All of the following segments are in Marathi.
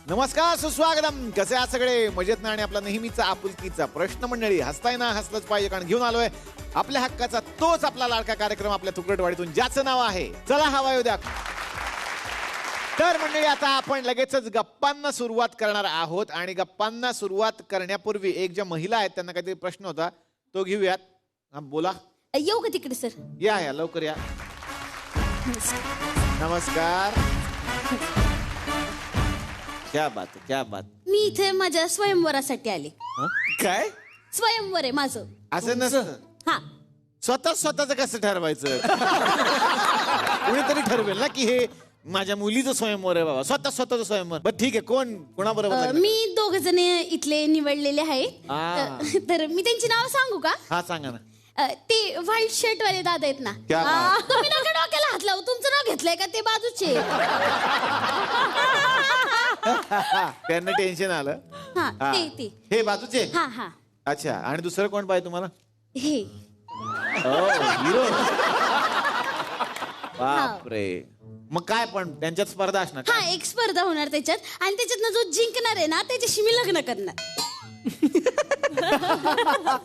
नमस्कार, सुस्वागतम. कसे आहात सगळे? मजेत ना? आणि आपला नेहमीचा आपुलकीचा प्रश्न मंडळी. हसताय ना? हसलंच पाहिजे, कारण घेऊन आलोय आपल्या हक्काचा तोच आपला लाडका कार्यक्रम आपल्या तुकडटवाडीतून, ज्याचं नाव आहे चला हवा येऊ द्या. तर मंडळी, आता आपण लगेचच गप्पांना सुरुवात करणार आहोत. आणि गप्पांना सुरुवात करण्यापूर्वी एक ज्या महिला आहेत त्यांना काहीतरी प्रश्न होता, तो घेऊयात. बोला. येऊ का तिकडे सर? या या लवकर या. नमस्कार. क्या बात है, क्या बात. मी इथे माझ्या स्वयंवरासाठी आले. काय स्वयंवर आहे माझं. असं नसतं. हा, स्वतःच कसं ठरवायचं? कुणीतरी ठरवेल ना की हे माझ्या मुलीचं स्वयंवर आहे बाबा. स्वतःचं स्वयंवर. बरं ठीक आहे. कोणाबरोबर? मी दोघ जण इथले निवडलेले आहेत. तर मी त्यांची नाव सांगू का? हा सांगा ना. ते व्हाईट शर्ट वाले दादा आहेत ना. क्या बात. तुम्ही नका डोक्याला हात लावू. तुमचं नाव घेतलंय का? ते बाजूचे. त्यांना टेन्शन आलं. हा, ते हे बाजूचे. हा हा. अच्छा. आणि दुसरं कोण पाहिजे तुम्हाला? हे हिरो. बापरे. मग काय, पण त्यांच्यात स्पर्धा असणार? हा, एक स्पर्धा होणार त्याच्यात. आणि त्याच्यातनं जो जिंकणार आहे ना, त्याच्याशी मी लग्न करणार.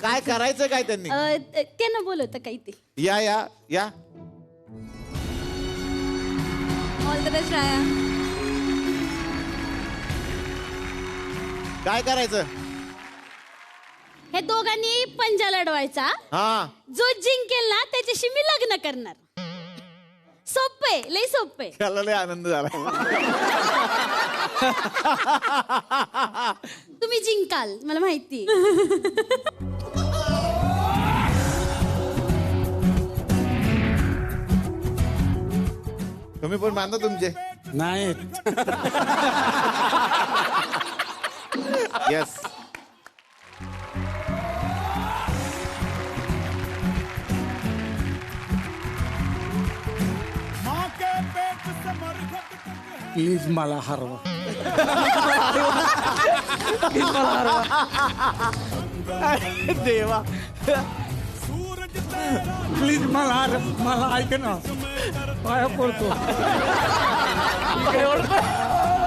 काय करायचं काय त्यांनी? त्यांना बोलवतं काही ते. या या या. ऑल द बेस्ट राया. काय करायचं? हे दोघांनी पंजा लढवायचा. हा. जो जिंकेल ना त्याच्याशी मी लग्न करणार. सोपे, लय सोपे. त्याला लय आनंद झाला. तुम्ही जिंकाल मला माहिती. तुम्ही पण बांधा तुमचे. नाही. येस. प्लीज मला हरवा. देवा. प्लीज मला ऐक ना. पाया पडतो.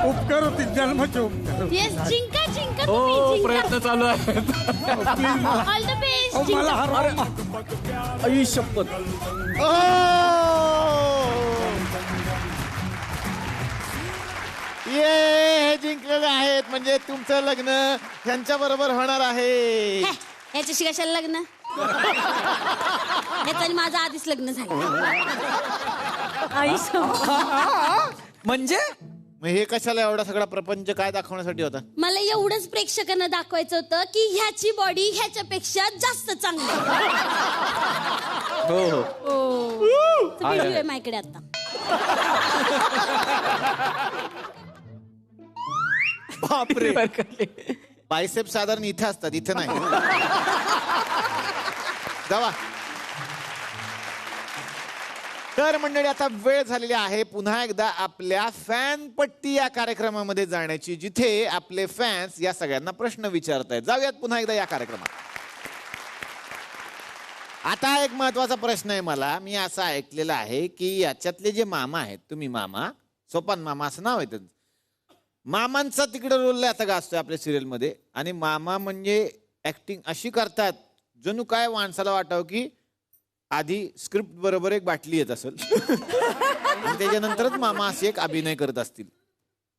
उपकार होती, जन्माचे उपकार. येस, जिंका जिंका तुम्ही. जिंका. प्रयत्न चालू आहे. प्लीज मला ऑल द बेस्ट. मला जिंका. हरवा. आई शपथ. ये जिंकलेले आहेत. म्हणजे तुमचं लग्न त्यांच्या बरोबर होणार आहे. याच्याशी कशाला लग्न? याचं माझं आधीच लग्न झालं. म्हणजे मग हे कशाला एवढा सगळा प्रपंच काय दाखवण्यासाठी होता? मला एवढंच प्रेक्षकांना दाखवायचं होतं की ह्याची बॉडी ह्याच्यापेक्षा जास्त चांगली. व्हिडिओ आहे माझ्याकडे आता. बापरे. बायसेप साधारण इथे असतात, इथे नाही. जावा. तर मंडळी, आता वेळ झालेली आहे पुन्हा एकदा आपल्या फॅन पट्टी या कार्यक्रमामध्ये जाण्याची, जिथे आपले फॅन्स या सगळ्यांना प्रश्न विचारतायत. जाऊयात पुन्हा एकदा या कार्यक्रमात. आता एक महत्वाचा प्रश्न आहे मला. मी असं ऐकलेलं आहे की याच्यातले जे मामा आहेत, तुम्ही मामा, सोपान मामा असं नाव आहे त्यांचं, मामांचा तिकडे रोल आता गाजतोय आपल्या सिरियल मध्ये. आणि मामा म्हणजे ऍक्टिंग अशी करतात जणू काय माणसाला वाटावं की आधी स्क्रिप्ट बरोबर एक बाटली येत असेल आणि त्याच्यानंतरच मामा असे एक अभिनय करत असतील.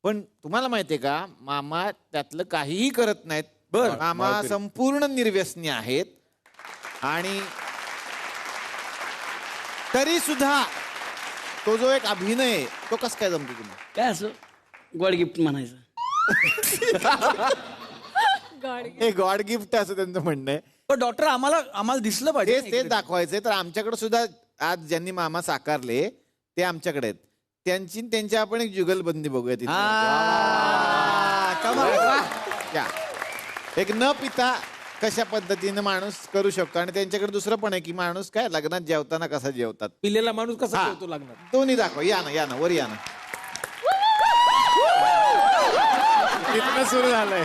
पण तुम्हाला माहितीये का, मामा त्यातलं काहीही करत नाहीत. मामा संपूर्ण निर्व्यसनी आहेत. आणि तरी सुद्धा तो जो एक अभिनय आहे तो कस काय जमतो तुम्हाला? काय असं गॉड गिफ्ट म्हणायचं. हे गॉड गिफ्ट असं त्यांचं म्हणणं आहे. पण डॉक्टर आम्हाला दिसलं पाहिजे. तेच दाखवायचंय. तर आमच्याकडे सुद्धा आज ज्यांनी मामा साकारले ते आमच्याकडे आहेत. त्यांची आपण एक जुगलबंदी बघूया तिथे. एक न पिता कशा पद्धतीने माणूस करू शकतो. आणि त्यांच्याकडे दुसरं पण आहे की माणूस काय लग्नात जेवताना कसा जेवतात, पिलेला माणूस कसा जेवतो लग्नात. दोन्ही दाखवा. या ना वर या ना. इथनं सुरू झालंय.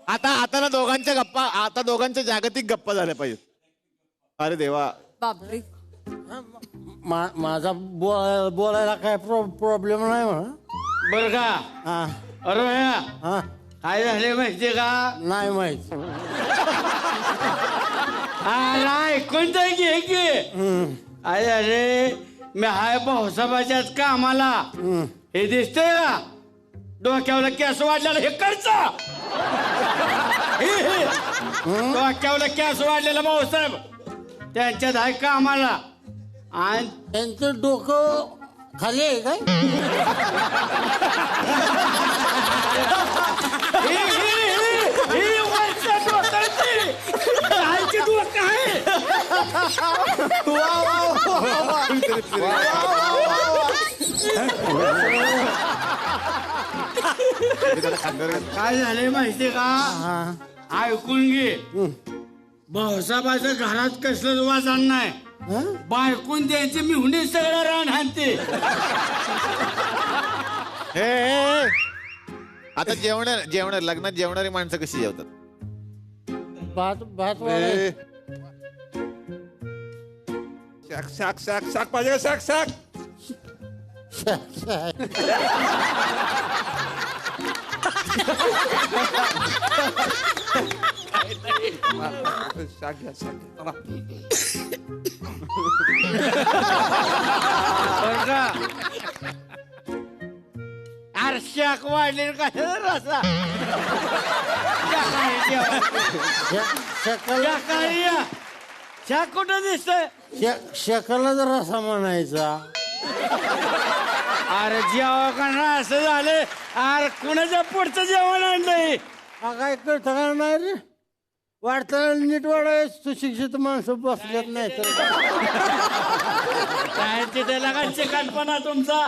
आता आता ना दोघांच्या गप्पा, आता दोघांच्या जागतिक गप्पा झाल्या पाहिजेत. अरे देवा. बापरे. माझा बोलायला काय प्रॉब्लेम नाही म्हणा. बर का हा अरे भैया हा काय झाले माहितीये का नाही माहित. ऐकून तर घे की काय झाले मी हाय भाऊसाहेबाच्याच कामाला हे दिसतंय का डोक्यावला केस वाढलेला हे करचा डोक्यावला केस वाढलेला भाऊसाहेब त्यांच्यात आहे कामाला आणि त्यांचं डोकं खाली आहे काय? ही वरच्या डोक्याची खालची डोकं आहे. काय झालंय माहितीये का ऐकून घे भाऊसाहेबाच्या घरात कसलं वाजण नाही बायकून द्यायची मिहुनी सगळं रान हाणते. हे आता जेवणार लग्नात जेवणारी माणसं कशी जेवतात? भात ए, शाक शाक शाक शाक पाहिजे का? शाक शाक शाक घ्या शाक घ्या. चला. बरं का? अरे शाक वाढले काय रसा शाक कुठं दिसतंय शकला जर असा म्हणायचा. अरे जेव्हा असं झालं अरे कुणाच्या पुढचं जेवण आणलंय हा काय कळतं का नाही रे? वाढताना नीट वाढाय सुशिक्षित माणसं बसलेत नाही तर काय तिथे लगा चिकटपणा तुमचा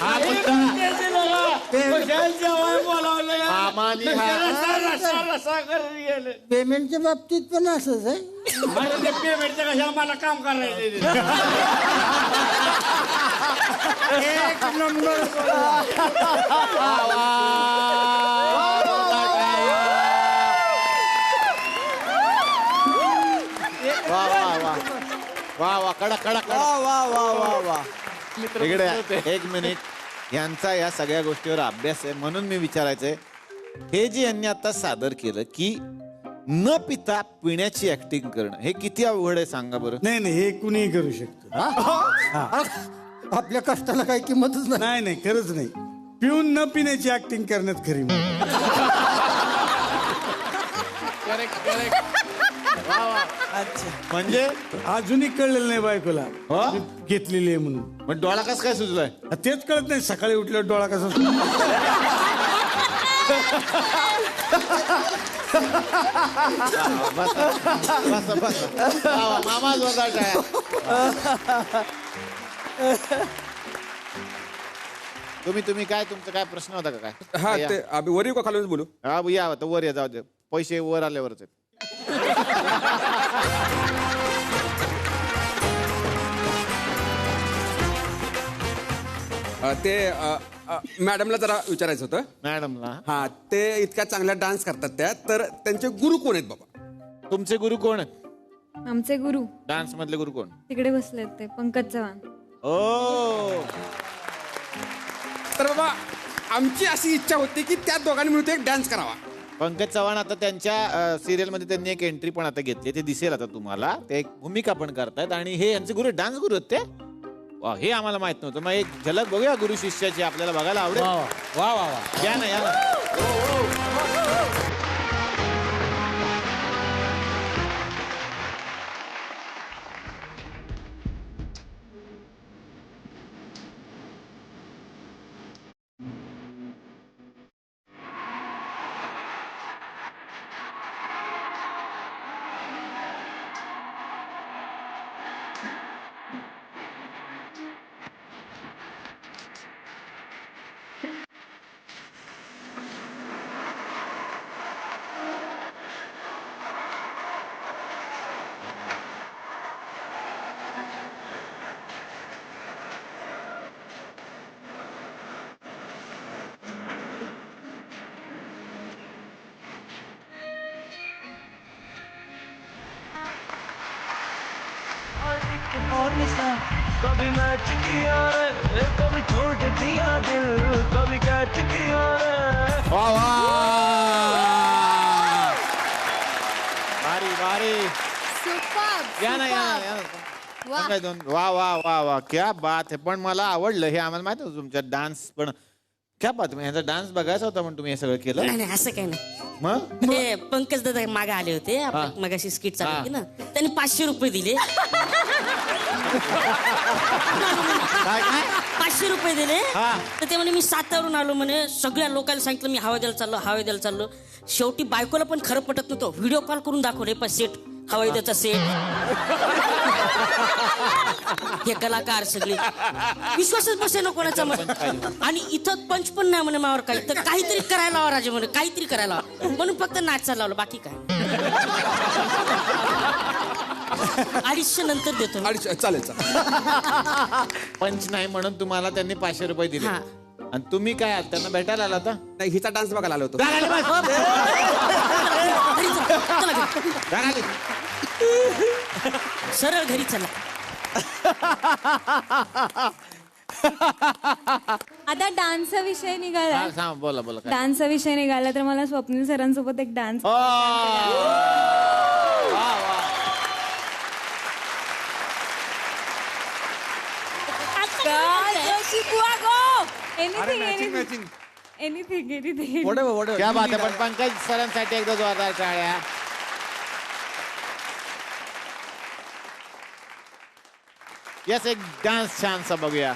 हा मुद्दा जेवण बोलावलं मामानी रसा रसा करत गेले पेमेंटच्या बाबतीत पण असंच आहे. पेमेंटचं कशाला मला काम करायचं एक नंबर. वा वा वा वा वा कडा कडा कडा वा वा वा वा इकडे या. एक मिनिट यांचा या सगळ्या गोष्टीवर अभ्यास आहे म्हणून मी विचारायचंय हे जे यांनी आता सादर केलं की न पिता पिण्याची ऍक्टिंग करणं हे किती अवघड आहे सांगा बरं. नाही नाही हे कुणीही करू शकतो. आपल्या कष्टाला काही किंमतच नाही. नाही नाही खरंच नाही. पिऊन न पिण्याची ऍक्टिंग करण्यात खरी मजा. म्हणजे अजूनही कळलेलं नाही बायकोला हो? घेतलेली आहे म्हणून. मग डोळा कस काय सुचलाय? तेच कळत नाही सकाळी उठल्यावर डोळा कसा सुटतो. बस बस मामा जोरदार काय तुम्ही काय तुमचा काय प्रश्न होता का काय? हा ते आम्ही वरील का खालूनच बोलू? हा या आता वर या जाऊ दे पैसे वर आल्यावरच आहेत. ते मॅडमला जरा विचारायचं होतं. मॅडमला हा ते इतक्या चांगल्या डान्स करतात त्या तर त्यांचे गुरु कोण आहेत बाबा? तुमचे गुरु कोण आहेत? आमचे गुरु डान्स मधले गुरु कोण? तिकडे बसलेत ते पंकज चव्हाण. ओ तर बाबा आमची अशी इच्छा होती की त्या दोघांनी मिळून एक डान्स करावा. पंकज चव्हाण आता त्यांच्या सिरियल मध्ये त्यांनी एक एंट्री पण आता घेतली ते दिसेल आता तुम्हाला. ते एक भूमिका पण करतायत आणि हे यांचे गुरु डान्स गुरु आहेत ते. वा हे आम्हाला माहित नव्हतं. मग एक झलक बघूया गुरु शिष्याची आपल्याला बघायला आवडेल. वा वा वा. या ना या ना. और निशा कभी मैच किया रे कभी छोड़ दिया दिल कभी कैच किया रे वा वा भारी भारी या ना या ना, या ना. पंकज दोन वा वा वा वा क्या बात आहे. पण मला आवडलं हे आम्हाला माहित होतं तुमच्या डान्स पण क्या बात आहे. ह्याचा डान्स बघायचा होता पण तुम्ही हे सगळं केलं नाही नाही असं काही नाही मग ते पंकज दादा मागे आले होते मगाशी स्किट चालू होती ना त्यांनी 500 रुपये दिले काय काय 500 रुपये दिले हा. तर ते म्हणे मी सातारून आलो म्हणे सगळ्या लोकांना सांगितलं मी हवाई द्यायला चाललो शेवटी बायकोला पण खरं पटत नव्हतं व्हिडिओ कॉल करून दाखवले पण सेट हवाई द्यायचा सेट हे कलाकार सगळे विश्वासच बसे ना कोणाचा आणि इथं पंच पण नाही म्हणे मावर काही तर काहीतरी करायला हवं राजे म्हणे काहीतरी करायला हवं म्हणून फक्त नाचायला लावलं बाकी काय 250 नंतर देतो मी. चालेल चालेल. पंच नाही म्हणून तुम्हाला त्यांनी 500 रुपये दिले हा. आणि तुम्ही काय आहात? त्यांना भेटायला आला होता नाही हिचा डान्स बघायला आलो होतो. घरी चला घरी. सरळ घरी चला आता डान्सचा विषय निघाला हा, सांग, बोला बोला काय. डान्सचा विषय निघाला तर मला स्वप्नील सरांसोबत एक डान्स वा, वा. एनिथिंग क्या बात आहे. पण पंकज सरांसाठी एकदा जोरदार टाळ्या. यस एक डान्स छानसा बघूया.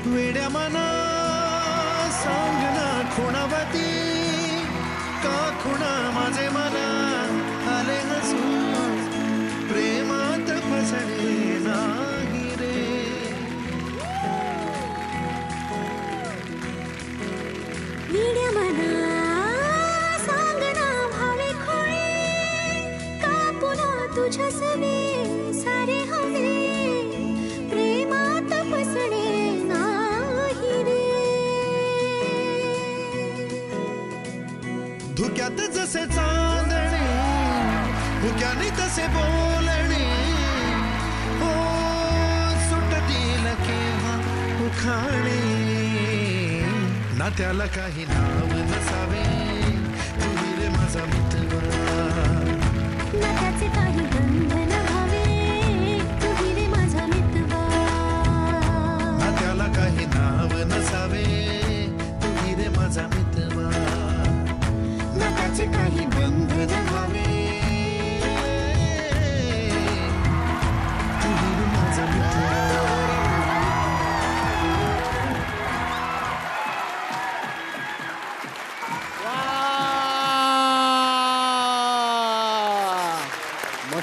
वेड्या मना सांग ना खुणावती का खुणा माझे मला आले हसून प्रेमात फसणे नाही रे वेड्या मना सांग ना भावे खोळे का पुन्हा तुझ्या सवे सारे हवे प्रेमात फसणे नाही रे धुक्यात जसे चांदणे भुक्याने तसे बोलणे हो सुटतील केव्हा उखाणे ना त्याला काही नाव नसावे तुझी रे माझा मित्र ना त्याचे काही बंधन व्हावे तुही रे माझा मितवा ना त्याला काही नाव नसावे तुझी रे माझा मित्र ना त्याचे काही बंधन व्हावे तुझी रे माझा मित्र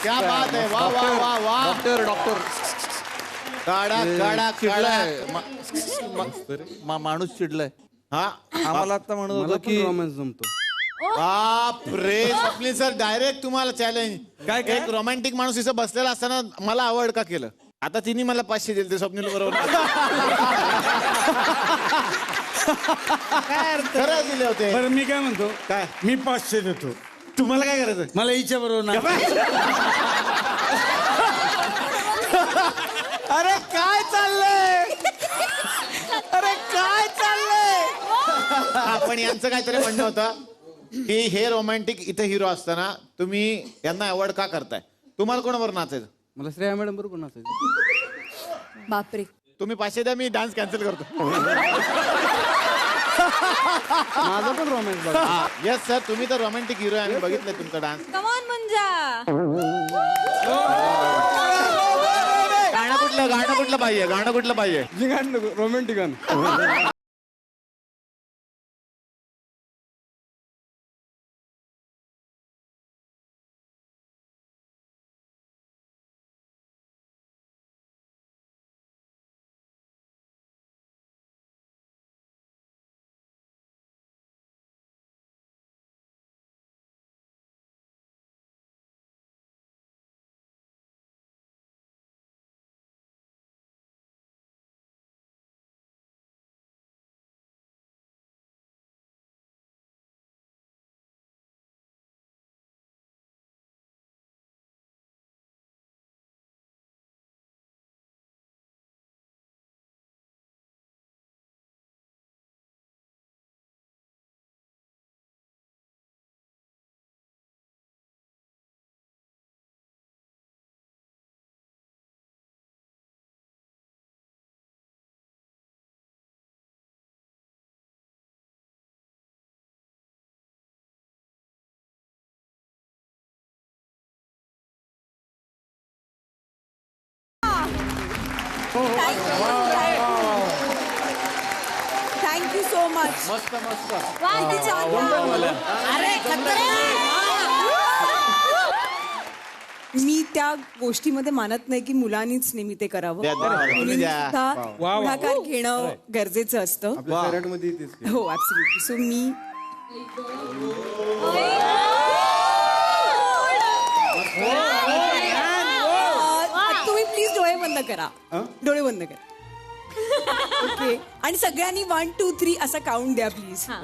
क्या बात आहे. वा वा वा वा डॉक्टर काढा काढा काढा. माणूस चिडलाय हा आम्हाला आता म्हणत होतं की रोमॅन्स जमतो बापरे. स्वप्नील सर डायरेक्ट तुम्हाला चॅलेंज. काय? एक रोमॅन्टिक माणूस इथं बसलेला असताना मला आवड का केलं. आता तिने मला 500 दिले ते स्वप्नील बरोबर खरं दिले होते. बरं मी काय म्हणतो काय? मी 500 देतो. तुम्हाला काय करायचं. मला हिच्या बरोबर ना अरे काय चाललंय. अरे काय चाललंय. पण यांचं काहीतरी म्हणणं होतं की हे रोमॅन्टिक इथे हिरो असताना तुम्ही यांना अवॉर्ड का करताय. तुम्हाला कोणाबरोबर नाचायचं. मला श्रेया मॅडम बरोबर नाचायचं. बापरे तुम्ही 500 द्या मी डान्स कॅन्सल करतो. माझा पण रोमॅन्स बघा. येस सर तुम्ही तर रोमॅन्टिक हिरो आहे. आम्ही बघितलंय तुमचा डान्स. कमॉन मुंजा गाणं कुठलं पाहिजे. गाणं कुठलं पाहिजे. रोमॅन्टिक गाणं थँक्यू सो मच. मस्त मस्त. अरे खतरे. मी त्या गोष्टीमध्ये मानत नाही की मुलांनीच नेहमी ते करावं. द्या, द्या. मुलींनी द्या. सुद्धा पुढाकार घेणं गरजेचं असतं. आपल्या सॅरेटमध्ये येतेच की. हो ऍब्सोल्युटली. सो मी तुम्ही प्लीज डोळे बंद करा. डोळे बंद करा. ओके. आणि सगळ्यांनी 1 2 3 असं काउंट द्या प्लीज. 1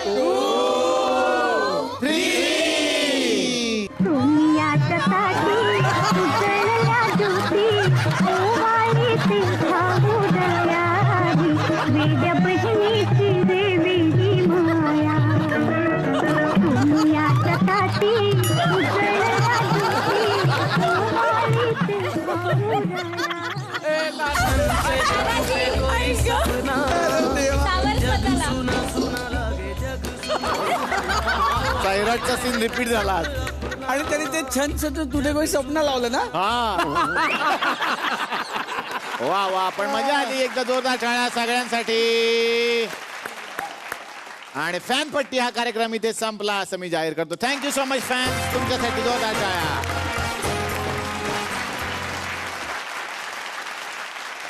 2 3. दुनियाच्या साठी उजळल्या ज्योती ओवाळीची भाऊदयारी वेड्या बहिणीची देवी माया. दुनियाच्या साठी उजळल्या ज्योती ओवाळीची भाऊदयारी. सैराटचा सीन रिपीट झाला आज. आणि त्यांनी ते छान तुझे काही स्वप्न लावलं ना. हा. वा वा, पण मजा आली. एकदा जोरदार टाळ्या सगळ्यांसाठी. आणि फॅन पट्टी हा कार्यक्रम इथे संपला असं मी जाहीर करतो. Thank you so much fan. तुमच्यासाठी जोरदार टाळ्या.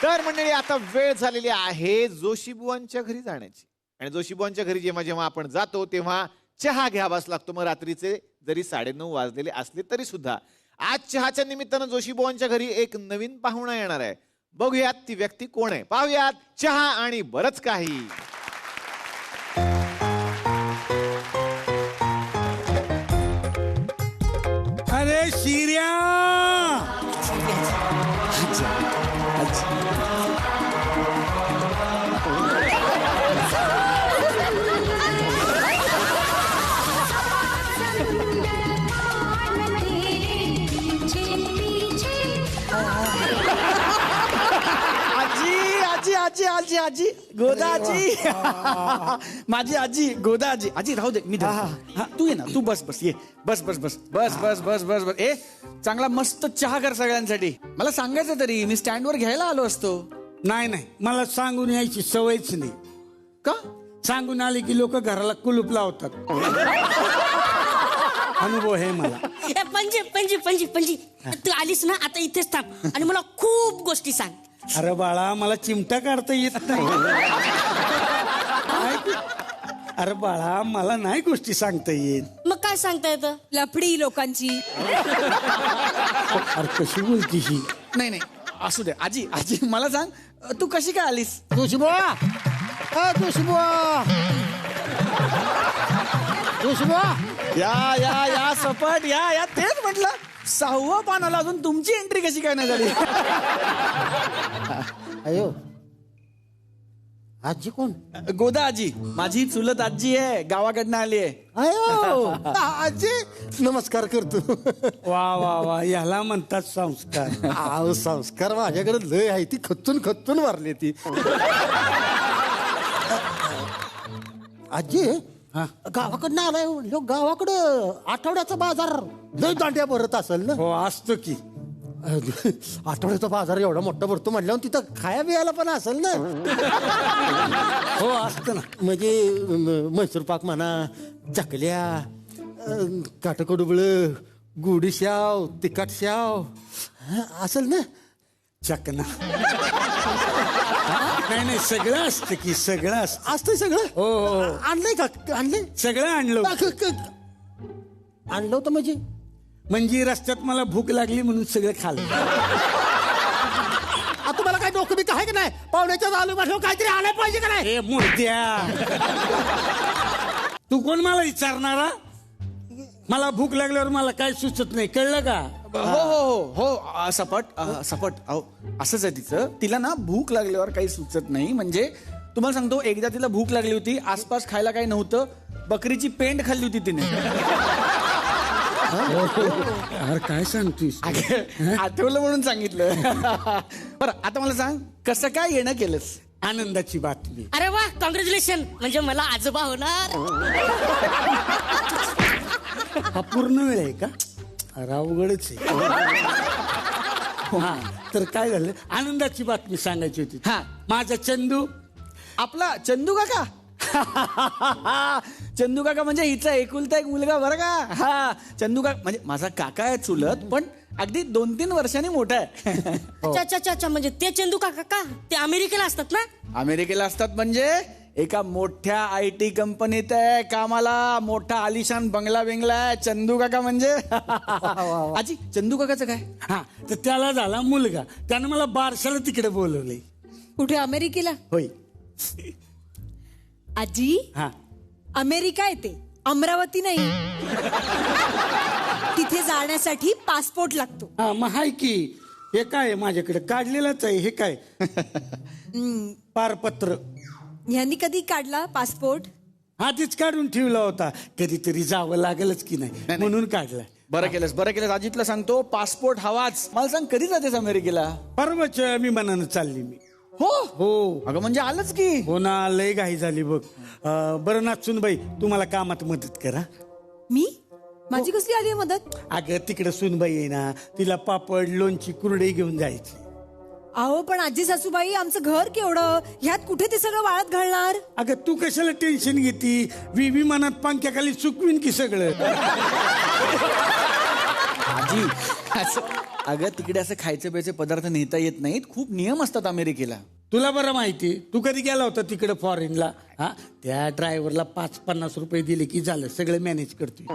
तर मंडळी, आता वेळ झालेली आहे जोशीबुवांच्या घरी जाण्याची. आणि जोशीबुवांच्या घरी जेव्हा जेव्हा आपण जातो तेव्हा चहा घ्यावाच लागतो. मग रात्रीचे जरी 9:30 वाजलेले असले तरी सुद्धा. आज चहाच्या निमित्तानं जोशीबुवांच्या घरी एक नवीन पाहुणा येणार आहे. बघूयात ती व्यक्ती कोण आहे. पाहूयात चहा आणि बरंच काही. अरे शिर्या, आजी आजी आजी आजी गोदा आजी. माझी आजी गोदा आजी. आजी राहू दे, मी हा तू ये ना. तू बस बस ये. बस बस बस बस बस बस बस बस. ए चांगला मस्त चहा कर सगळ्यांसाठी. मला सांगायचं तरी, मी स्टँडवर घ्यायला आलो असतो. नाही नाही, मला सांगून यायची सवयच नाही. का? सांगून आले की लोक घराला कुलूप लावतात. अनुभव आहे मला. ए, पणजी पणजी पणजी पणजी तू आलीस ना, आता इथेच थांब आणि मला खूप गोष्टी सांग. अरे बाळा, मला चिमटा काढता येत नाही. अरे बाळा, मला नाही गोष्टी सांगता येत. मग काय सांगता येतं? लफडी लोकांची. अरे कशी बोलती ही. नाही नाही, असू दे. आजी आजी मला सांग, तू कशी काय आलीस? जोशीबुवा, जोशीबुवा, जोशीबुवा. या या या सपाट या या. तेच म्हटलं, 6वं पान आलं, अजून तुमची एंट्री कशी काय नाही झाली? अयो, आजी कोण? गोदा आजी, माझी चुलत आजी आहे, गावाकडनं आली आहे. अयो आजी, नमस्कार करतो. वा वा वा, याला म्हणतात संस्कार. अहो, संस्कार माझ्याकडे लय आहे. ती खच्चून खच्चून मारली ती. आजी, गावाकडनं आलाय म्हणलो. गावाकडं आठवड्याचा बाजार लय दांड्या भरत असेल ना? हो, असतो की. आठवड्याचा बाजार एवढा मोठा भरतो म्हटल्यावर तिथं खाया बियाला पण असेल ना? हो, असतं ना. म्हणजे म्हैसूर पाक म्हणा, चकल्या, काटकडुबळ, गुडी शाव, तिखट शाव असेल ना? चकना. नाही नाही, सगळं असतं की, सगळं असतं. असतंय सगळं? हो हो. आणलंय का? आणलंय सगळं आणलं. आणलं होतं म्हणजे रस्त्यात मला भूक लागली म्हणून सगळं खाल्लं. तुम्हाला काय डोकं बी काय का नाही? पाहुण्याच्या आलू म्हटलं काहीतरी आलं पाहिजे का नाही? ए मूर्त्या, तू कोण मला विचारणारा? मला भूक लागल्यावर मला काय सुचत नाही, कळलं का? हो हो हो. सपट सपट. अहो, असंच आहे तिचं. तिला ना भूक लागल्यावर काही सुचत नाही. म्हणजे तुम्हाला सांगतो, एकदा तिला भूक लागली होती, आसपास खायला काही नव्हतं, बकरीची पेंड खाल्ली होती तिने. अरे काय सांगतोस? आठवलं म्हणून सांगितलं. बरं, आता मला सांग, कसं काय येणं केलंस? आनंदाची बातमी. अरे वा, कॉंग्रॅच्युलेशन. म्हणजे मला आजोबा होणार. हा पूर्ण वेळ आहे का? अरे अवघडच आहे. हा तर काय झालं, आनंदाची बातमी सांगायची होती. हा. माझा चंदू आपला चंदू काका. चंदू काका म्हणजे हिचा एकुलता एक मुलगा बरं का. हा चंदू काका म्हणजे माझा काका आहे चुलत, पण अगदी 2-3 वर्षांनी मोठा आहे. अच्छा अच्छा अच्छा अच्छा, म्हणजे ते चंदू काका का ते अमेरिकेला असतात ना? अमेरिकेला असतात म्हणजे एका मोठ्या IT कंपनीत आहे कामाला, मोठा आलिशान बंगला आहे चंदू काका म्हणजे. आजी चंदू काकाचं काय? हा तर त्याला झाला मुलगा, त्यानं मला बारशाला तिकडे बोलवले. कुठे अमेरिकेला? होय. आजी हा अमेरिका येते, अमरावती नाही. तिथे जाण्यासाठी पासपोर्ट लागतो. हा मग हाय की, हे काय माझ्याकडे काढलेलंच आहे. हे काय पारपत्र. ह्यांनी कधी काढला पासपोर्ट? आधीच काढून ठेवला होता, कधीतरी जावं लागलच की नाही म्हणून काढलाय. बरं केलंस अजितला सांगतो पासपोर्ट हवाच. मला सांग कधी जातेस अमेरिकेला? परवाच विमानानं चालली मी. हो हो अगं म्हणजे आलंच की. हो ना, लय घाई झाली बघ. बरं नाचूनबाई तुम्हाला कामात मदत करा. मी? माझी कसली आली आहे मदत? अगं तिकडे सुनबाई आहे ना, तिला पापड लोणची कुरडई घेऊन जायची. अहो पण आजी सासूबाई आमचं घर केवढं, ह्यात कुठे ते सगळं वाळत घालणार? अगं तू कशाला टेन्शन घेती, विमानात पंख्याखाली चुकवीन की सगळं. आजी अगं तिकडे असं खायचे प्यायचे पदार्थ नेता येत नाहीत, खूप नियम असतात अमेरिकेला. तुला बरं माहिती, तू कधी गेला होता तिकडे फॉरेनला? हा त्या ड्रायव्हरला 5-50 रुपये दिले की झालं, सगळं मॅनेज करतोय.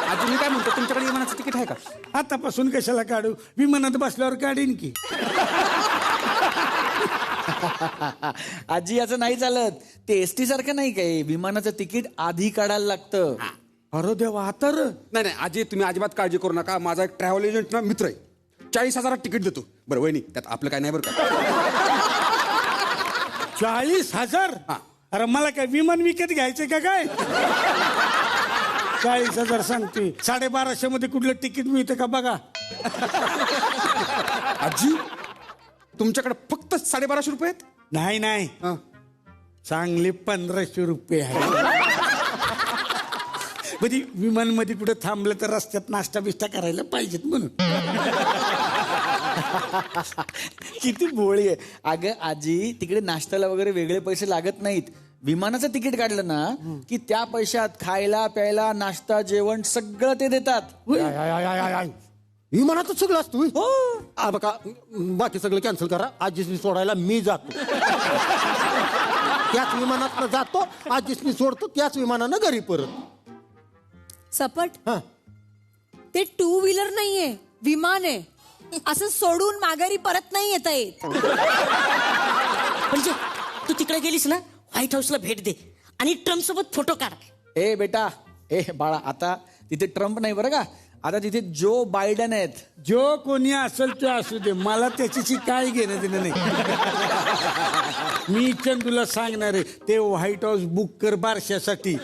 आजी मी काय म्हणतो, तुमच्याकडे विमानाचं तिकीट आहे का? आतापासून कशाला काढू, विमानात बसल्यावर काढीन की. आजी असं नाही चालत, ते ST सारखं नाही काय, विमानाचं तिकीट आधी काढायला लागतं. अरे देवा, आता नाही आजी तुम्ही अजिबात काळजी करू नका. माझा एक ट्रॅव्हल एजंट ना मित्र आहे, 40,000 तिकीट देतो. बरं वहिनी त्यात आपलं काय नाही बरं का. 40,000? हा. अरे मला काय विमान विकत घ्यायचंय का काय? 40,000 सांगते. 1250 मध्ये कुठलं तिकीट मिळतं का बघा. आजी तुमच्याकडे फक्त 1250 रुपये आहेत? नाही चांगले 1500 रुपये आहे. म्हणजे विमान मध्ये कुठे थांबलं तर रस्त्यात नाश्ता बिष्टा करायला पाहिजेत म्हणून. किती भोळी आहे. अगं आजी तिकडे नाश्त्याला वगैरे वेगळे पैसे लागत नाहीत. विमानाचं तिकीट काढलं ना की त्या पैशात खायला प्यायला नाश्ता जेवण सगळं ते देतात. विमानातच सगळं असतो. हो बघा, बाकी सगळं कॅन्सल करा, आजीसनी सोडायला मी जातो. त्याच विमानात जातो, आजीसनी सोडतो, त्याच विमानानं घरी परत. सपट ते 2 व्हीलर नाहीये, विमान आहे. असं सोडून माघारी परत नाही येता येत. म्हणजे तू तिकडे गेलीस ना, व्हाईट हाऊसला भेट दे आणि ट्रम्प सोबत फोटो काढ. ए बेटा, ए बाळा, आता तिथे ट्रम्प नाही बरं का, आता तिथे जो बायडन आहेत. जो कोणी असेल तो असू दे, मला त्याच्याशी काय घेणं देणं नाही. मी चंदूला सांगणार आहे, ते व्हाईट हाऊस बुक कर बारशासाठी.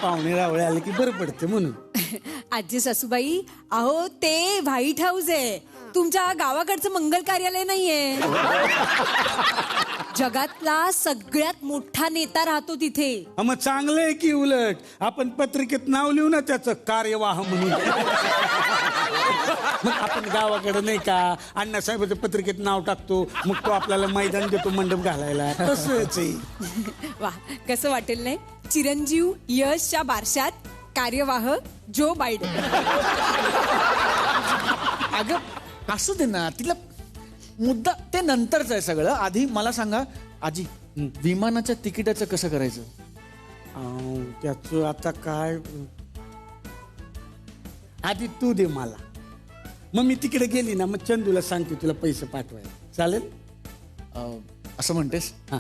पाहुणे रावळे आले की बरं पडते म्हणून. आजी सासूबाई, अहो ते व्हाईट हाऊस आहे, तुमच्या गावाकडचं मंगल कार्यालय नाहीये. जगातला सगळ्यात मोठा नेता राहतो तिथे. मग चांगलं आहे की, उलट आपण पत्रिकेत नाव लिहू ना त्याचं कार्यवाह म्हणून. मग आपण गावाकडे नाही का अण्णासाहेबाच्या पत्रिकेत नाव टाकतो, मग तो आपल्याला मैदान देतो मंडप घालायला. तसंच आहे. वा, कसं वाटेल नाही, चिरंजीव यशच्या बारशात कार्यवाह जो बायडन. अगं असू दे ना, तिला मुद्दा ते नंतरच आहे सगळं. आधी मला सांगा आजी, विमानाच्या तिकिटाचं कसं करायचं? त्याचं आता काय, आधी तू दे मला, मग मी तिकडे गेली ना, मग चंदूला सांगते तुला पैसे पाठवायला. चालेल? असं म्हणतेस? हा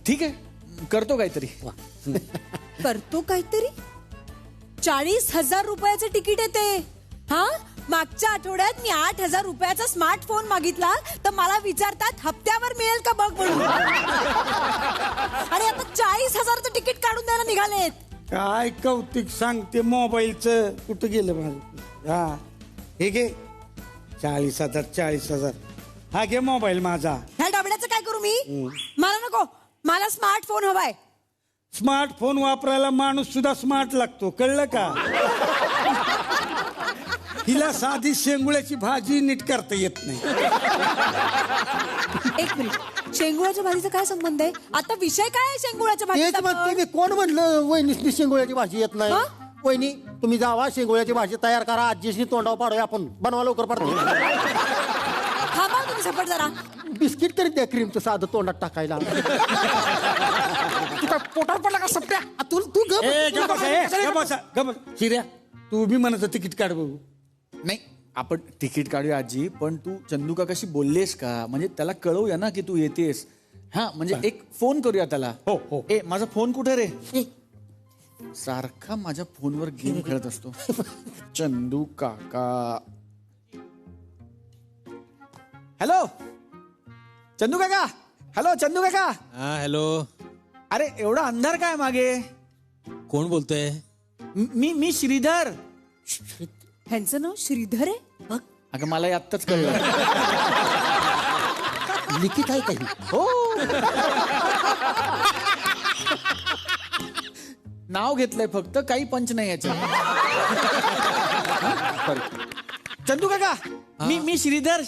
ठीक आहे, करतो काहीतरी. करतो काहीतरी? 40,000 रुपयाचं तिकीट येते. हा, मागच्या आठवड्यात मी 8,000 रुपयाचा स्मार्टफोन मागितला तर मला विचारतात हप्त्यावर मिळेल का बघ म्हणून. आणि आता 40,000चं तिकीट काढून द्यायला निघालेत. काय कौतिक सांगते मोबाईलचं. कुठं गेलं माझं? हा हे घे 40,000. हा घे मोबाईल माझा. ह्या डबड्याचं काय करू मी? मला नको, मला स्मार्टफोन हवाय. स्मार्टफोन वापरायला माणूस सुद्धा स्मार्ट लागतो, कळलं का? हिला साधी शेंगुळ्याची भाजी नीट करता येत नाही. एक मिनिट, शेंगुळ्याच्या भाजीचा काय संबंध आहे? आता विषय काय आहे शेंगुळ्याच्या तेच भाजीचा? म्हणते मी, कोण म्हणलं वहिनीसनी शेंगोळ्याची भाजी येत नाही? हा? वहिनी तुम्ही जावा, शेंगोळ्याची भाजी तयार करा, आजीसनी तोंडावर पाडूया आपण, बनवा लवकर पडतो. थांबा तुम्ही झपट जरा. बिस्किट तरी द्या क्रीमचं साधं तोंडात टाकायला. पोटावर पडला का सपट्या? तू गप. हिऱ्या, तू बी म्हणायचं तिकीट काढ बघू. नाही, आपण तिकीट काढूया आजी, पण तू चंदू काकाशी बोललेस का? म्हणजे त्याला कळवूया ना की तू येतेस. हा, म्हणजे एक फोन करूया त्याला. हो, हो. ए, माझा फोन कुठे रे? सारखा माझ्या फोनवर गेम खेळत असतो. चंदू काका. हॅलो चंदू काका. हॅलो चंदू काका. हा हॅलो. अरे एवढा अंधार काय मागे? कोण बोलतोय? मी श्रीधर. ह्यांचं नाव श्रीधर आहे? बघ. अगं मला आत्ताच कळलं. लिखित आहे काही? हो. नाव घेतलंय फक्त, काही पंच नाही याच्यात. चंदू काका, मी श्रीधर.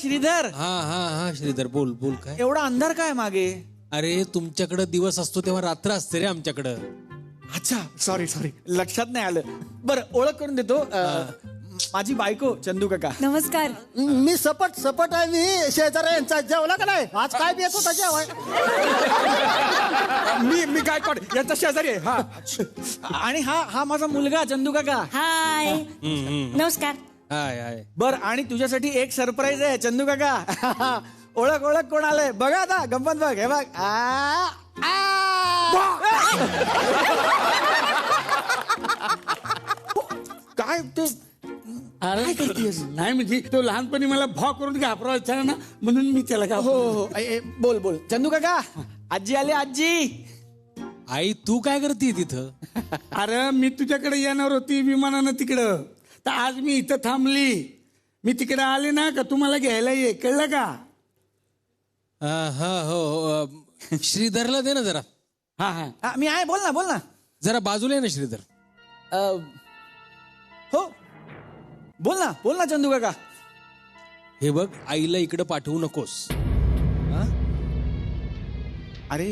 हा श्रीधर, बोल बोल. काय एवढा अंधार काय मागे? अरे तुमच्याकडे दिवस असतो तेव्हा रात्र असते रे आमच्याकडं. अच्छा, सॉरी लक्षात नाही आलं. बरं, ओळख करून देतो. माझी बायको चंदू काका. नमस्कार. मी सपट आहे. मी शेजारा यांचा. जेवला का नाही? आज काय बेत होता जेवाय? मी गायकवाड यांचा शेजारी आहे. हा. आणि हा माझा मुलगा चंदू काका. हाय. नमस्कार. हाय. बर, आणि तुझ्यासाठी एक सरप्राईज आहे चंदू काका. ओळख कोण आलंय बघा आता. गंमत बघ. हे बघ. काय ते? अरे नाही, म्हणजे तो लहानपणी मला भाव करून घाबरायचा ना, म्हणून मी त्याला हो. बोल चंदू काका. आजी आली. आजी. आई तू काय करते तिथं? अरे मी तुझ्याकडे येणार होती विमानानं तिकडं, तर आज मी इथं थांबली. मी तिकडे आले ना का तुम्हाला घ्यायला ये, कळलं का? हा हो. श्रीधरला दे ना जरा. हा, मी आहे. बोल ना. जरा बाजूला आहे ना श्रीधर. हो, बोल ना चंदू काका. हे बघ, आईला इकडे पाठवू नकोस. अरे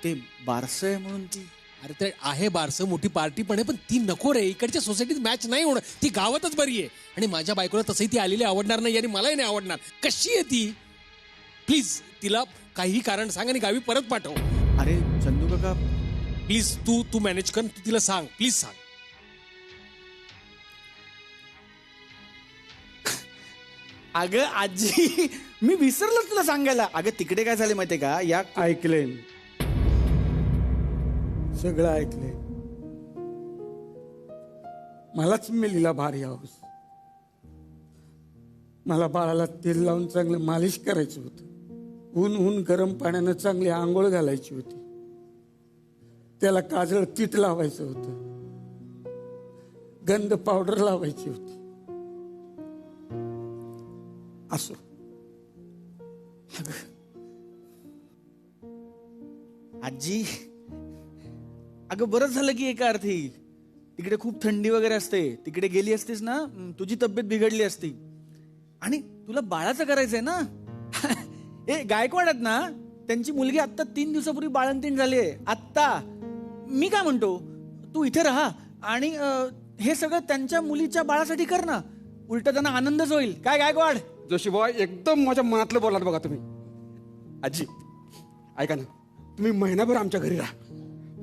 ते बारस आहे म्हणून ती. अरे ते आहे बारसं, मोठी पार्टी पण आहे, पण ती नको रे. इकडच्या सोसायटीत मॅच नाही होणार. ती गावातच बरी आहे. आणि माझ्या बायकोला तसंही ती आलेली आवडणार नाही आणि मलाही नाही आवडणार. कशी आहे ती? प्लीज तिला काही कारण सांग आणि गावी परत पाठव. अरे चंदू काका प्लीज, तू मॅनेज कर. तू तिला सांग, प्लीज सांग. अगं आजी, मी विसरलो तुला सांगायला. अगं तिकडे काय झाले माहितीये का? या ऐकलंय मी, सगळं ऐकलंय. मलाच मिलीला भारी हाऊस. मला बाळाला तेल लावून चांगलं मालिश करायचं होतं. ऊन गरम पाण्यानं चांगली आंघोळ घालायची होती. त्याला काजळ तीट लावायचं होतं. गंध पावडर लावायची होती. असो. आजी, अगं बरंच झालं की एका अर्थी. तिकडे खूप थंडी वगैरे असते. तिकडे गेली असतीस ना, तुझी तब्येत बिघडली असती. आणि तुला बाळाचं करायचंय ना. ए गायकवाड आहेत ना, त्यांची मुलगी आत्ता 3 दिवसापूर्वी बाळंतीण झाली आहे. आत्ता. मी काय म्हणतो, तू इथे राहा आणि हे सगळं त्यांच्या मुलीच्या बाळासाठी कर ना. उलट त्यांना आनंदच होईल. काय गायकवाड? जोशीबॉय, एकदम माझ्या मनातलं बोलात बघा तुम्ही. आजी ऐका ना, तुम्ही महिनाभर आमच्या घरी राहा.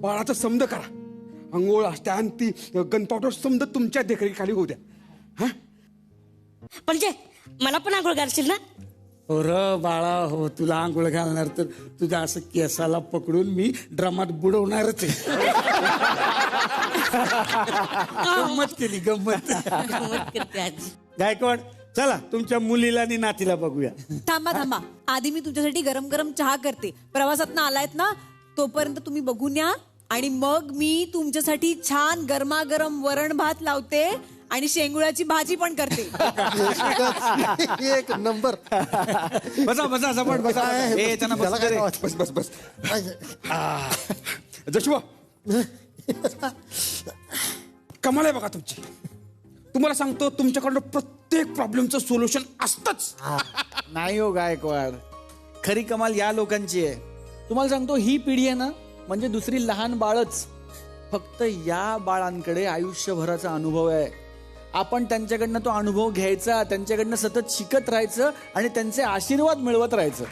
बाळाचं समद करा. अंघोळ आणि ती गन पावडर समद तुमच्या देखरेखीखाली होऊ द्या. हा, म्हणजे मला पण आंघोळ घालशील ना? हो र बाळा, हो. तुला आंघोळ घालणार तर तुझ्या असं केसाला पकडून मी ड्रमात बुडवणारच आहे. गंमत केली, गंमत. करते आजी. गायकवाड, चला तुमच्या मुलीला आणि नातीला बघूया. थांबा. आधी मी तुमच्यासाठी गरम गरम चहा करते. प्रवासात आलायत ना, तोपर्यंत तुम्ही बघून या. आणि मग मी तुमच्यासाठी छान गरमागरम वरण भात लावते आणि शेंगुळ्याची भाजी पण करते. एक नंबर. बसा झपट बसा. ए त्यांना बस. जोशीबॉय, कमाल आहे बघा तुमची. तुम्हाला सांगतो तुमच्याकडनं प्रत्येक प्रॉब्लेमचं सोल्युशन असतंच. नाही हो गायकवाड, खरी कमाल या लोकांची आहे. तुम्हाला सांगतो ही पिढी आहे ना, म्हणजे दुसरी लहान बाळच. फक्त या बाळांकडे आयुष्यभराचा अनुभव आहे. आपण त्यांच्याकडनं तो अनुभव घ्यायचा, त्यांच्याकडनं सतत शिकत राहायचं आणि त्यांचे आशीर्वाद मिळवत राहायचं.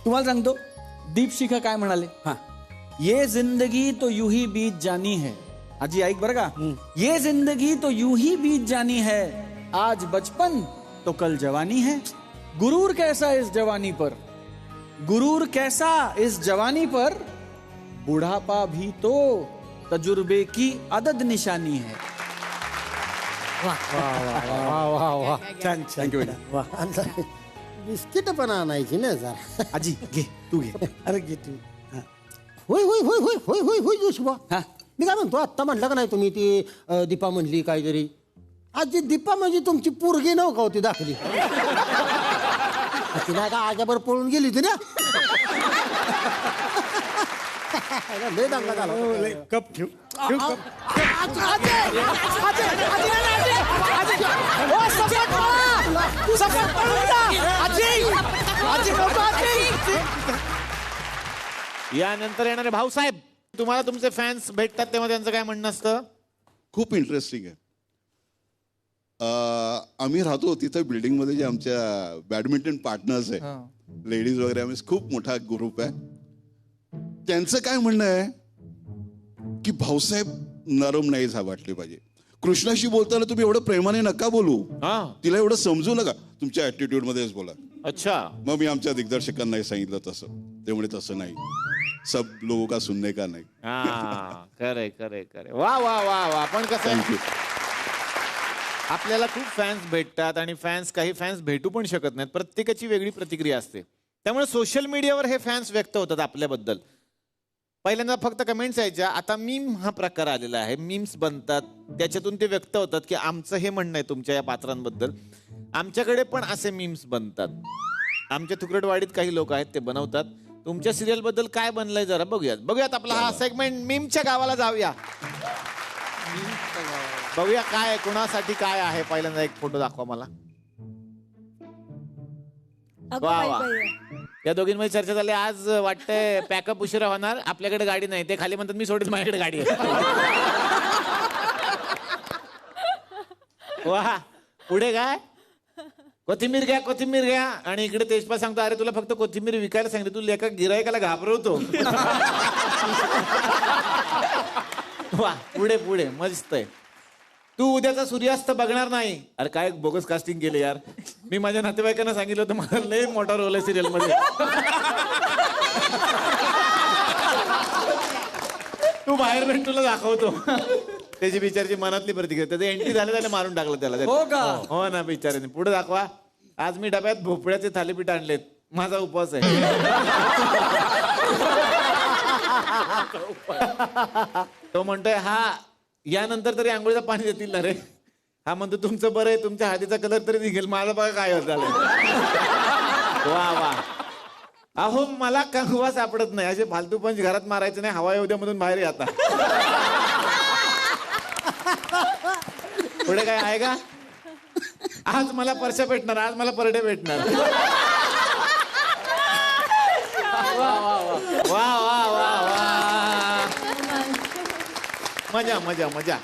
तुम्हाला सांगतो दीपशिखा काय म्हणाले, ये जिंदगी तो यूं ही बीत जानी है. आजी ऐक बरं का, ये जिंदगी तो यूं ही बीत जानी है, आज बचपन तो कल जवानी है. गुरूर कैसा इस जवानी पर, गुरूर कैसा इस जवानी पर, बुढ़ापा भी तो तजुर्बे की अदद निशानी है. छान थँक्यू बेटा. वाह. बिस्किट पण आणायची ना जरा. आजी घे, तू घे. अरे घे तू. होय होय होय होय होय होय होय जोशिबा. मी काय म्हणतो, आत्ता म्हटलं का नाही तुम्ही ती दीपा म्हणली काहीतरी. आजी दीपा म्हणजे तुमची पोरगी नव्ह का होती दाखली. तिला का आजाबर पळून गेली होती ना. लय दंगा झाला. कप ठेव. यानंतर येणारे भाऊसाहेब, तुम्हाला तुमचे फॅन्स भेटतात तेव्हा त्यांचं काय म्हणणं असतं? खूप इंटरेस्टिंग आहे. आम्ही राहतो तिथं बिल्डिंगमध्ये जे आमच्या बॅडमिंटन पार्टनर्स आहे, लेडीज वगैरे, आम्ही खूप मोठा ग्रुप आहे. त्यांचं काय म्हणणं आहे की भाऊसाहेब नरम नाही वाटले पाहिजे. कृष्णाशी बोलताना तुम्ही एवढं प्रेमाने नका बोलू, तिला एवढं समजू नका, तुमच्या ऍटिट्यूड मध्येच बोला. अच्छा. मग मी आमच्या दिग्दर्शकांनाही सांगितलं तसं, त्यामुळे तसं नाही, सब लोगों का सुनने का नाही. खरे खरे खरे. वा वा वा वा. पण कसं आहे, आपल्याला खूप फॅन्स भेटतात आणि काही फॅन्स भेटू पण शकत नाहीत. प्रत्येकाची वेगळी प्रतिक्रिया असते. त्यामुळे सोशल मीडियावर हे फॅन्स व्यक्त होतात आपल्याबद्दल. पहिल्यांदा फक्त कमेंट्स यायच्या, आता मीम हा प्रकार आलेला आहे. मीम्स बनतात, त्याच्यातून ते व्यक्त होतात की आमचं हे म्हणणं आहे तुमच्या या पात्रांबद्दल. आमच्याकडे पण असे मीम्स बनतात. आमच्या तुकडवाडीत काही लोक आहेत ते बनवतात. तुमच्या सिरियल बद्दल काय बनलंय जरा बघूयात आपला हा सेगमेंट. मीमच्या गावाला जाऊया, बघूया काय कुणासाठी काय आहे. पहिल्यांदा एक फोटो दाखवा मला. वा वा. या दोघींमध्ये चर्चा झाली. आज वाटतंय पॅकअप उशिरा होणार. आपल्याकडे गाडी नाही, ते खाली म्हणतात मी सोडीत, माझ्याकडे गाडी आहे. वा. पुढे काय, कोथिंबीर घ्या कोथिंबीर घ्या. आणि इकडे तेजपा सांगतो, अरे तुला फक्त कोथिंबीर विकायला सांगितलं, तू एका गिरायकाला घाबरवतो. वा. पुढे पुढे मस्त आहे. तू उद्याचा सूर्यास्त बघणार नाही. अरे काय बोगस कास्टिंग केले यार. मी माझ्या नातेवाईकांना सांगितलं होतं मला लय मोठा रोल आहे सिरियल मध्ये. तू बाहेर भेट, तुला दाखवतो. त्याची बिचारची मनातली प्रतिक्रिया. त्याचं एंट्री झालं मारून टाकलं त्याला. हो का? हो ना बिचाराने. पुढे दाखवा. आज मी डब्यात भोपळ्याचे थालीपीठ आणलेत, माझा उपवास आहे. तो म्हणतोय हा यानंतर तरी आंघोळीचं पाणी देतील ना रे. हा म्हणतो तुमचं बरं आहे, तुमच्या हातीचा कलर तरी निघेल, माझा बघा काय होत झालं. वा वा. अहो मला कंगवा सापडत नाही. असे फालतू पंच घरात मारायचे नाही, हवा येऊ मधून बाहेर आता. पुढे काय आहे का? आज मला परशा भेटणार, आज मला परडे भेटणार. वा वा वा वा. मजा मजा मजा.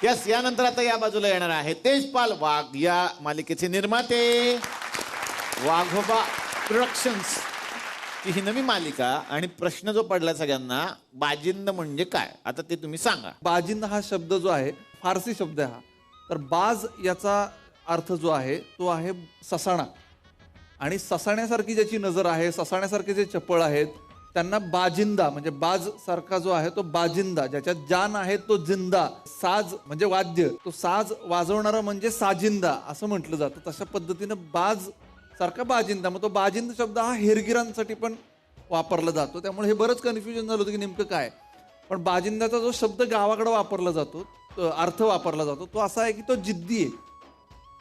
यस. यानंतर आता या बाजूला येणार आहे तेजपाल वाघ, या मालिकेचे निर्माते, वाघोबा प्रोडक्शन्स ची ही नवी मालिका. आणि प्रश्न जो पडला सगळ्यांना, बाजिंद म्हणजे काय, आता ते तुम्ही सांगा. बाजिंद हा शब्द जो आहे फारसी शब्द आहे हा. तर बाज याचा अर्थ जो आहे तो आहे ससाणा. आणि ससाण्यासारखी ज्याची नजर आहे, ससाण्यासारखे जे चपळ आहेत, त्यांना बाजिंदा म्हणजे बाज सारखा जो आहे तो बाजिंदा. ज्याच्यात जान आहे तो जिंदा. साज म्हणजे वाद्य, तो साज वाजवणारा म्हणजे साजिंदा असं म्हटलं जातं. तशा पद्धतीनं बाज सारखा बाजिंदा. मग तो बाजिंद शब्द हा हेरगिरांसाठी पण वापरला जातो. त्यामुळे हे बरंच कन्फ्युजन झालं होतं की नेमकं काय. पण बाजिंदाचा जो शब्द गावाकडे वापरला जातो, अर्थ वापरला जातो, तो असा आहे की तो जिद्दी आहे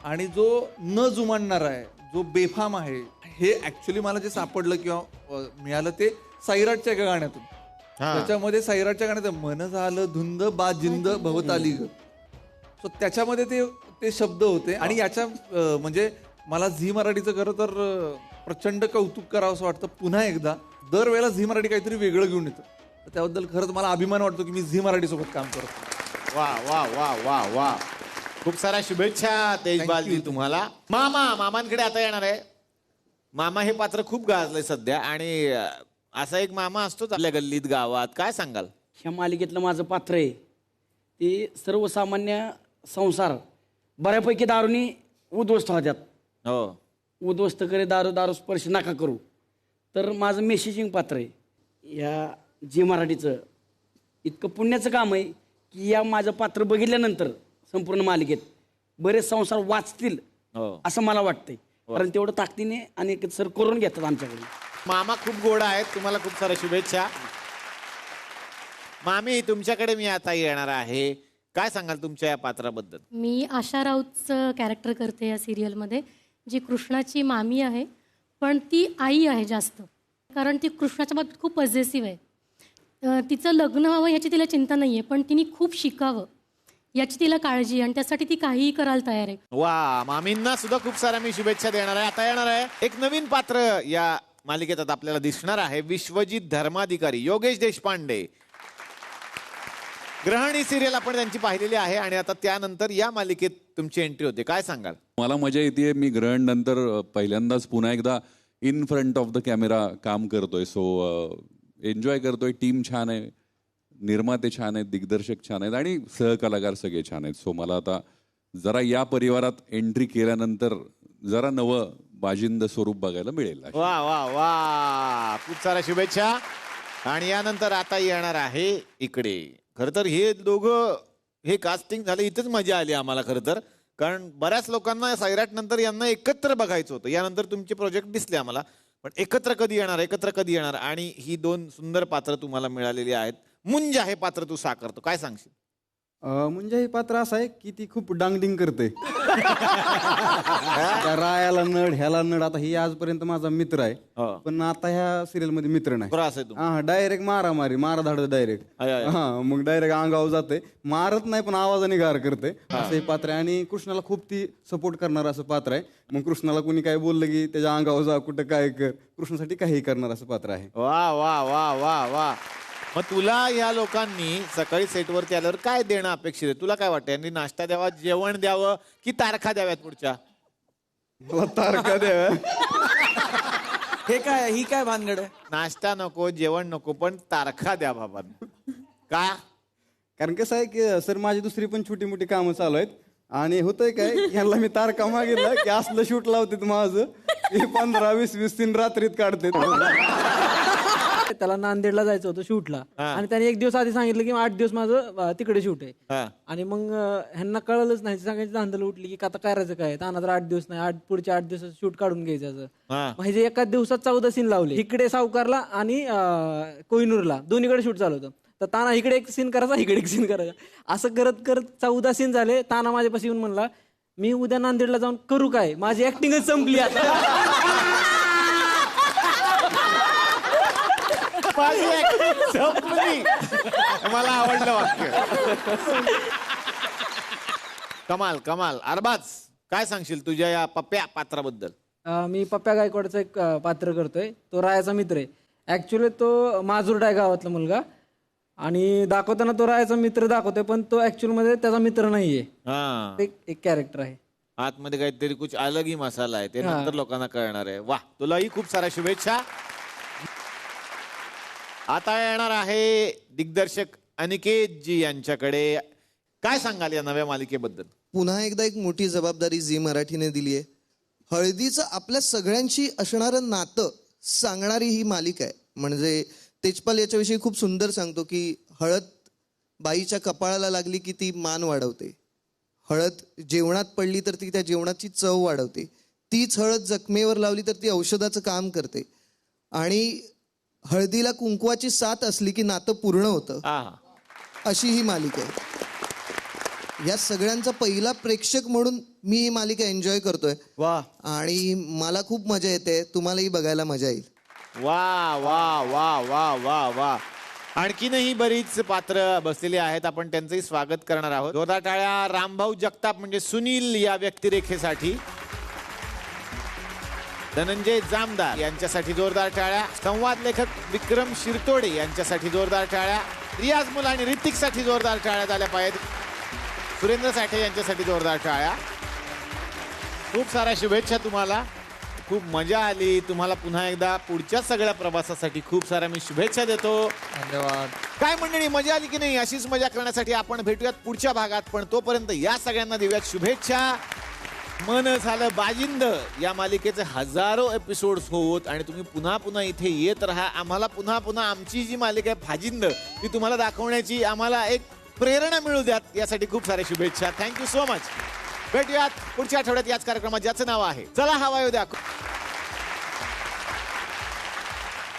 आणि जो न जुमानणारा आहे, जो बेफाम आहे. हे ऍक्च्युली मला जे सापडलं किंवा मिळालं ते सैराटच्या एका गाण्यातून. त्याच्यामध्ये सैराटच्या गाण्यात मन झालं धुंद बा जिंद भवताली ग. सो त्याच्यामध्ये ते शब्द होते. आणि याच्या म्हणजे मला झी मराठीचं खरं तर प्रचंड कौतुक करावं असं वाटतं. पुन्हा एकदा दरवेळेला झी मराठी काहीतरी वेगळं घेऊन येतं. तर त्याबद्दल खरंच मला अभिमान वाटतो की मी झी मराठी सोबत काम करतो. वा वा वा वा वा, खूप साऱ्या शुभेच्छा तेजपालजी तुम्हाला. मामांकडे आता येणार आहे. मामा हे पात्र खूप गाजलंय सध्या, आणि असा एक मामा असतोच आपल्या गल्लीत गावात. काय सांगाल? ह्या मालिकेतलं माझं पात्र आहे ते सर्वसामान्य संसार बऱ्यापैकी दारूनी उद्ध्वस्त होत्यात. हो, उद्ध्वस्त करे दारू स्पर्श नका करू. तर माझं मेसेजिंग पात्र आहे. या जी मराठीचं इतकं पुण्याचं काम आहे की या माझं पात्र बघितल्यानंतर संपूर्ण मालिकेत बरेच संसार वाचतील असं मला वाटतंय. कारण तेवढं ताकदीने आणि सर करून घेतात आमच्याकडे. मामा खूप गोड आहेत. तुम्हाला खूप साऱ्या शुभेच्छा. मामी, तुमच्याकडे मी आता येणार आहे. काय सांगाल तुमच्या या पात्राबद्दल? मी आशा राऊतचं कॅरेक्टर करते या सिरियलमध्ये, जी कृष्णाची मामी आहे, पण ती आई आहे जास्त. कारण ती कृष्णाच्या बाबतीत खूप पॉझिटिव्ह आहे. तिचं लग्न व्हावं याची तिला चिंता नाही आहे, पण तिने खूप शिकावं याची तिला काळजी आहे, आणि त्यासाठी ती काहीही करायला तयार आहे. वा, मामींना सुद्धा खूप साऱ्या मी शुभेच्छा देणार आहे. आता येणार आहे एक नवीन पात्र या मालिकेत आता आपल्याला दिसणार आहे. विश्वजित धर्माधिकारी, योगेश देशपांडे. ग्रहण ही सिरियल आपण त्यांची पाहिलेली आहे, आणि आता त्यानंतर या मालिकेत तुमची एंट्री होते. काय सांगाल? मला मजा येते. मी ग्रहण नंतर पहिल्यांदाच पुन्हा एकदा in front of the camera काम करतोय. सो एन्जॉय करतोय. टीम छान आहे, निर्माते छान आहेत, दिग्दर्शक छान आहेत, आणि सहकलाकार सगळे छान आहेत. सो मला आता जरा या परिवारात एंट्री केल्यानंतर जरा नवं बाजिंद स्वरूप बघायला मिळेल. वा वा वा, खूप साऱ्या शुभेच्छा. आणि यानंतर आता येणार आहे इकडे. खरं तर हे दोघं हे कास्टिंग झालं, इथेच मजा आली आम्हाला खरं तर. कारण बऱ्याच लोकांना सैराट नंतर यांना एकत्र बघायचं होतं. यानंतर तुमचे प्रोजेक्ट दिसले आम्हाला, पण एकत्र कधी येणार. आणि ही दोन सुंदर पात्र तुम्हाला मिळालेली आहेत. मुंजा हे पात्र तू साकारतो. काय सांगशील? म्हणजे हे पात्र असं आहे की ती खूप डांगडिंग करते. त्या रायाला नड, ह्याला नड. आता ही आजपर्यंत माझा मित्र आहे, पण आता ह्या सिरियल मध्ये मित्र नाही. हा, डायरेक्ट मारामारी, माराधाड डायरेक्ट. हा, मग डायरेक्ट अंगावर जाते. मारत नाही पण आवाजाने गार करते, असं हे पात्र आहे. आणि कृष्णाला खूप ती सपोर्ट करणार असं पात्र आहे. मग कृष्णाला कोणी काय बोललं की त्याच्या अंगावर जा, कुठं काय कर, कृष्णासाठी काही करणार असं पात्र आहे. वा वा वा वा वा. मग तुला या लोकांनी सकाळी सेटवरती आल्यावर काय देणं अपेक्षित आहे? तुला काय वाटतं? यांनी नाश्ता द्यावा, जेवण द्यावं, की तारखा द्याव्यात पुढच्या? तारखा द्याव्या. हे काय, ही काय भानगड? नाश्ता नको, जेवण नको, पण तारखा द्या बाबा. का? कारण कसं आहे की सर माझी दुसरी पण छोटी मोठी कामं चालू आहेत. आणि होतंय काय, ह्यांना मी तारखा मागितलं की असलं शूट लावते माझं 15-20 सीन रात्रीत काढते. त्याला नांदेडला जायचं होतं शूटला, आणि त्याने एक दिवस आधी सांगितलं की 8 दिवस माझं तिकडे शूट आहे. आणि मग ह्यांना कळलंच नाही. सांगायची धांदल उठली की आता करायचं काय, ताना तर 8 दिवस नाही, पुढच्या 8 दिवसात शूट काढून घ्यायचं. म्हणजे एकाच दिवसात 14 सीन लावले. इकडे सावकारला आणि कोहिनूरला दोन्हीकडे शूट चालू होतं. तर ताना इकडे एक सीन करायचा, इकडे एक सीन करायचा, असं करत करत 14 सीन झाले. ताना माझ्यापाशी येऊन म्हणला, मी उद्या नांदेडला जाऊन करू काय, माझी ऍक्टिंगच संपली आता. मला आवडलं वाक्य. कमाल कमाल. अरबाज, काय सांगशील तुझ्या या पप्प्या पात्राबद्दल? मी पप्प्या गायकवाडचं एक पात्र करतोय. तो रायाचा मित्र आहे. ऍक्च्युली तो माजुर्डा आहे गावातला मुलगा, आणि दाखवताना तो रायाचा मित्र दाखवतोय, पण तो ऍक्च्युअल मध्ये त्याचा मित्र नाहीये. एक कॅरेक्टर आहे. आतमध्ये काहीतरी कुछ अलग ही मसाला आहे, ते नंतर लोकांना कळणार आहे. वा, तुलाही खूप साऱ्या शुभेच्छा. आता येणार आहे दिग्दर्शक अनिकेत जी यांच्याकडे. काय सांगाल या नव्या मालिकेबद्दल? पुन्हा एकदा एक मोठी जबाबदारी झी मराठीने दिली आहे. हळदीचं आपल्या सगळ्यांशी असणारं नातं सांगणारी ही मालिका आहे. म्हणजे तेजपाल याच्याविषयी खूप सुंदर सांगतो की हळद बाईच्या कपाळाला लागली की ती मान वाढवते, हळद जेवणात पडली तर ती त्या जेवणाची चव वाढवते, तीच हळद जखमेवर लावली तर ती औषधाचं काम करते, आणि हळदीला कुंकवाची साथ असली की नातं पूर्ण होतं, अशी ही मालिका आहे. या सगळ्यांचा पहिला प्रेक्षक म्हणून मी ही मालिका एन्जॉय करतोय. वा. आणि मला खूप मजा येते. तुम्हालाही बघायला मजा येईल. वा वा वा वा वा वा. आणखीनही बरीच पात्र बसलेली आहेत, आपण त्यांचंही स्वागत करणार आहोत. जोरदार टाळ्या रामभाऊ जगताप म्हणजे सुनील या व्यक्तिरेखेसाठी. धनंजय जामदार यांच्यासाठी जोरदार टाळ्या. संवाद लेखक विक्रम शिरतोडे यांच्यासाठी जोरदार टाळ्या. रियाज मुला आणि ऋतिकसाठी जोरदार टाळ्या झाल्या पाहिजेत. सुरेंद्र साठे यांच्यासाठी जोरदार टाळ्या. खूप साऱ्या शुभेच्छा तुम्हाला. खूप मजा आली. तुम्हाला पुन्हा एकदा पुढच्या सगळ्या प्रवासासाठी खूप साऱ्या मी शुभेच्छा देतो. धन्यवाद. काय मंडळी, मजा आली की नाही? अशीच मजा करण्यासाठी आपण भेटूयात पुढच्या भागात, पण तोपर्यंत या सगळ्यांना देऊयात शुभेच्छा. मन झालं बाजिंद या मालिकेचे हजारो एपिसोड्स होत आणि तुम्ही पुन्हा पुन्हा इथे येत राहा. आम्हाला पुन्हा पुन्हा आमची जी मालिका आहे फाजिंद ती तुम्हाला दाखवण्याची आम्हाला एक प्रेरणा मिळू द्यात, यासाठी खूप साऱ्या शुभेच्छा. Thank you so much. भेटूयात पुढच्या आठवड्यात याच कार्यक्रमात ज्याचं नाव आहे चला हवा येऊ द्या.